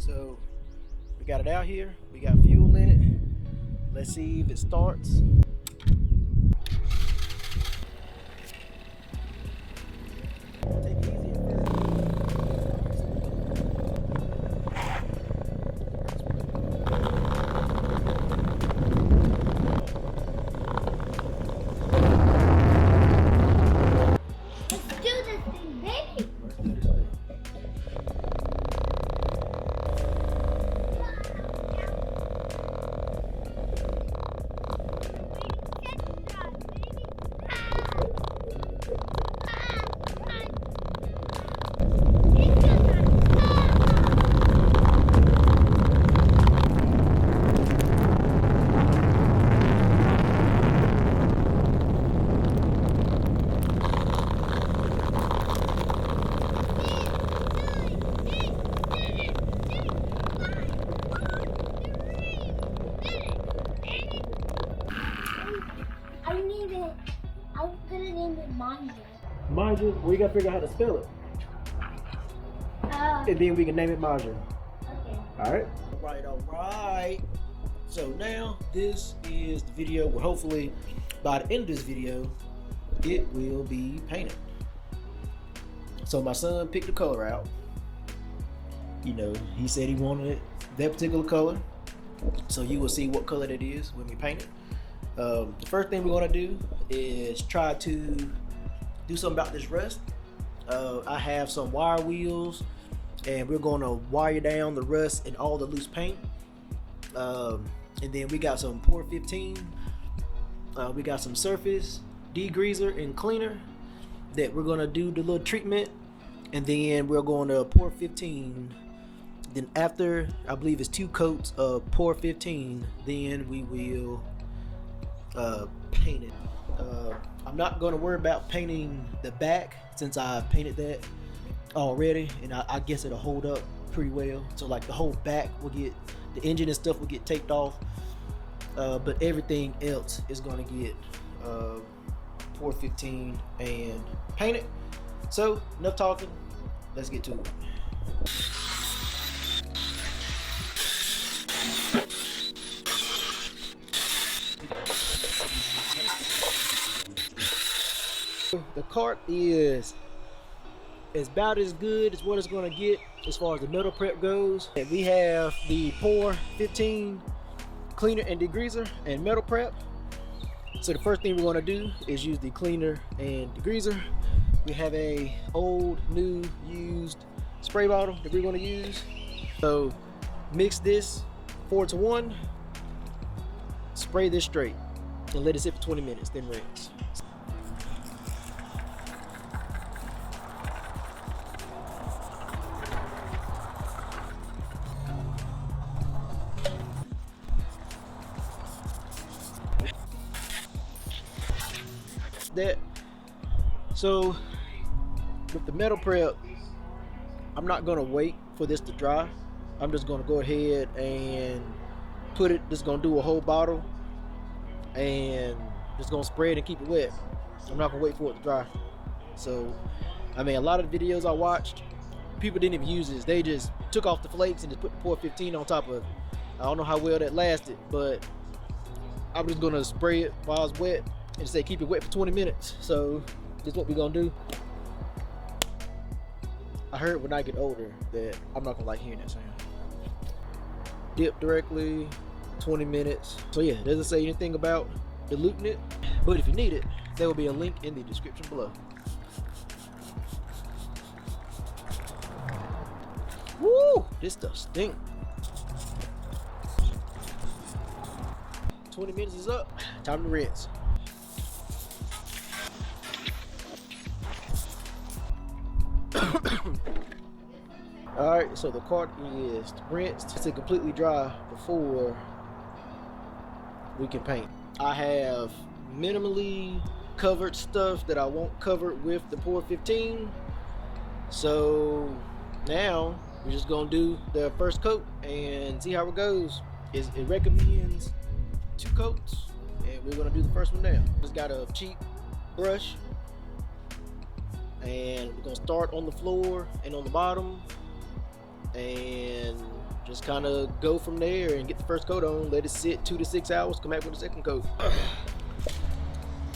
So we got it out here, we got fuel in it. Let's see if it starts. Take it easy at first. Let's do this thing, baby. Let's do this thing. I'm gonna name it Manja. Manja, we gotta figure out how to spell it. And then we can name it Manja. Okay. Alright? Alright. So now this is the video where hopefully by the end of this video it will be painted. So my son picked the color out. You know, he said he wanted it that particular color. So you will see what color that is when we paint it. The first thing we're gonna do is try to do something about this rust. I have some wire wheels and we're gonna wire down the rust and all the loose paint. And then we got some Pour 15. We got some surface degreaser and cleaner that we're gonna do the little treatment, and then we're going to Pour 15. Then after, I believe it's 2 coats of Pour 15, then we will paint it. I'm not going to worry about painting the back since I painted that already, and I guess it'll hold up pretty well. So like the whole back will get, the engine and stuff will get taped off, but everything else is going to get Pour 15 and painted. So enough talking, let's get to it. The cart is about as good as what it's going to get as far as the metal prep goes. And we have the Pour 15 cleaner and degreaser and metal prep. So the first thing we're going to do is use the cleaner and degreaser. We have a old, new, used spray bottle that we're going to use. So mix this 4:1, spray this straight, and let it sit for 20 minutes, then rinse. That. So with the metal prep, I'm not gonna wait for this to dry. I'm just gonna go ahead and put it, just gonna do a whole bottle and just gonna spray it and keep it wet. I'm not gonna wait for it to dry. So I mean, a lot of the videos I watched, people didn't even use this. They just took off the flakes and just put the Pour 15 on top of it. I don't know how well that lasted, but I'm just gonna spray it while it's wet and say keep it wet for 20 minutes. So this is what we're gonna do. I heard when I get older that I'm not gonna like hearing that sound. Dip directly, 20 minutes. So yeah, it doesn't say anything about diluting it, but if you need it, there will be a link in the description below. Woo! This stuff stinks. 20 minutes is up. Time to rinse. Alright, so the cart is rinsed to completely dry before we can paint. I have minimally covered stuff that I won't cover with the Pour 15. So now we're just gonna do the first coat and see how it goes. It recommends 2 coats, and we're gonna do the first one now. Just got a cheap brush, and we're gonna start on the floor and on the bottom, and just kind of go from there and get the first coat on, let it sit 2 to 6 hours, come back with the second coat.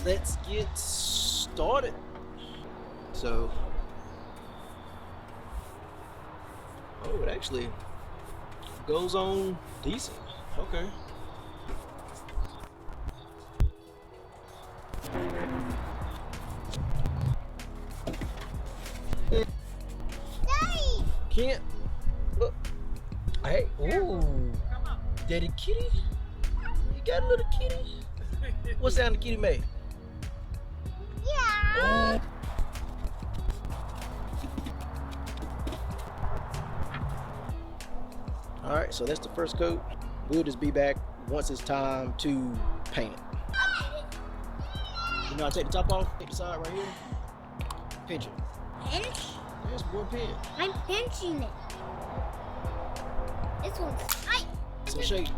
Let's get started. So, oh, it actually goes on decent. Okay. Daddy! Can't look. Hey, ooh, daddy kitty. You got a little kitty. What sound the kitty made? Yeah. All right, so that's the first coat. We'll just be back once it's time to paint it. You know, I take the top off, take the side right here, pinch it. Pinch? Yes, boy, pinch. I'm pinching it. This one's tight. So shake.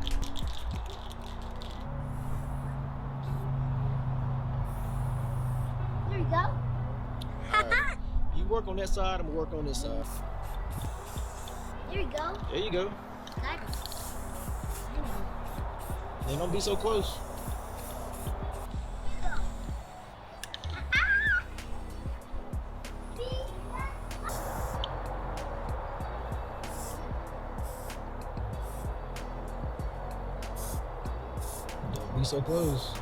There you go. All right. You work on that side, I'm gonna work on this side. There you go. There you go. Then don't be so close. Don't be so close.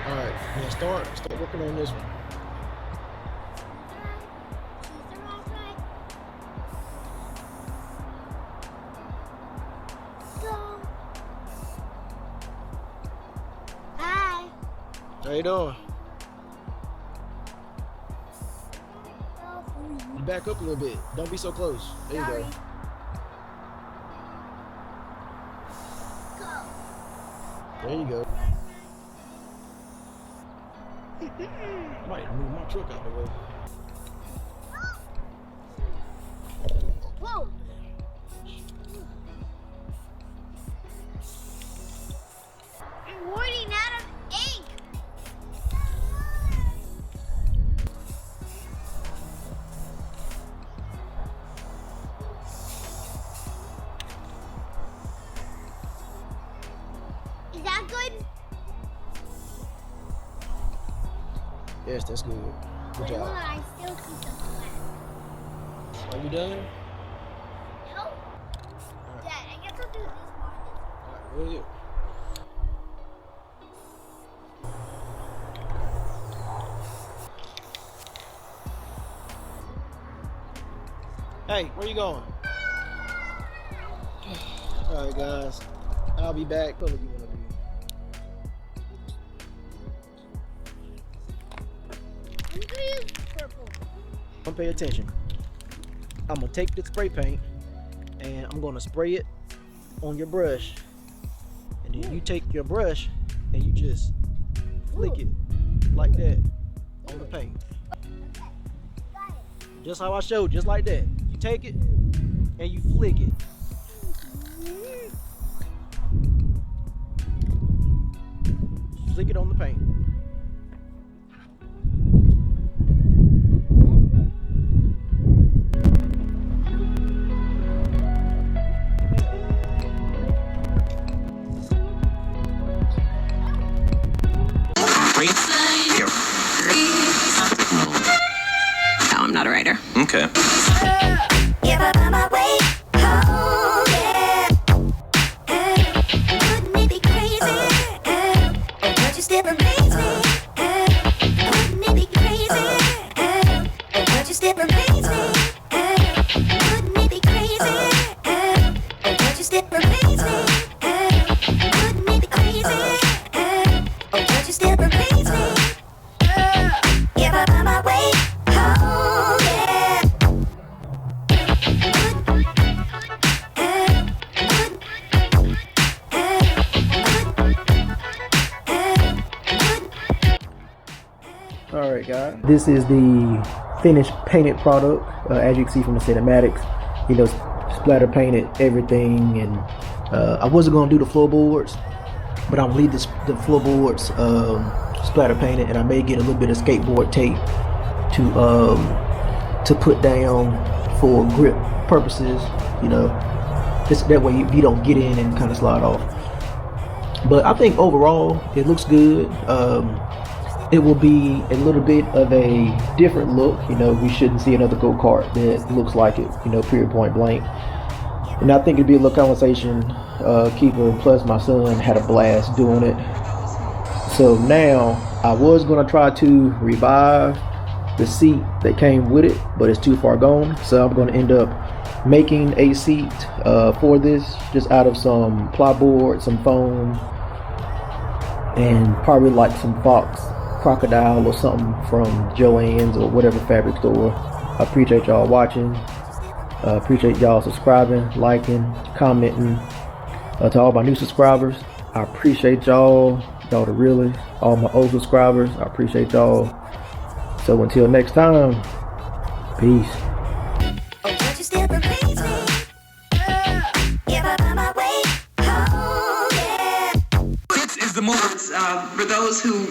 All right, now start working on this one. Hi. How you doing? You back up a little bit. Don't be so close. There you go. There you go. I might move my truck out the way. Whoa. I'm running out of ink. Is that good? Yes, that's good. Good Wait, hold on, job. I still see some left. Are you done? No? Dad, I guess I'll do this one. All right, real good. Hey, where you going? All right, guys. I'll be back. What color you want to be? I'm gonna use purple. Don't pay attention. I'm gonna take the spray paint and I'm gonna spray it on your brush, and then you take your brush and you just flick it like that on the paint, Got it. just how I showed, just like that. You take it and you flick it. Flick it on the paint. No, I'm not a writer. Okay. If I find my way home, yeah. Wouldn't it be crazy? Oh, don't you still amaze me? Wouldn't it be crazy? Oh, don't you still amaze me? Wouldn't it be crazy? Oh, don't you still amaze me? Wouldn't it be crazy? Oh, don't you still amaze me? If I find my way home, yeah. Alright guys, this is the finished painted product. As you can see from the cinematics, you know, splatter painted everything, and I wasn't going to do the floorboards, but I'm leave the floorboards splatter painted, and I may get a little bit of skateboard tape to put down for grip purposes, you know, just that way you don't get in and kind of slide off. But I think overall it looks good. It will be a little bit of a different look. You know, we shouldn't see another go-kart that looks like it, you know, period, point blank. And I think it'd be a little conversation keeper, plus my son had a blast doing it. So now I was gonna try to revive the seat that came with it, but it's too far gone. So I'm gonna end up making a seat for this, just out of some plyboard, some foam, and probably like some fox crocodile or something from Joann's or whatever fabric store. I appreciate y'all watching. Appreciate y'all subscribing, liking, commenting. To all my new subscribers, I appreciate y'all. Y'all the realest. All my old subscribers, I appreciate y'all. So until next time, peace. Oh, don't you still amaze me? If I find my way home, yeah. This is the moment for those who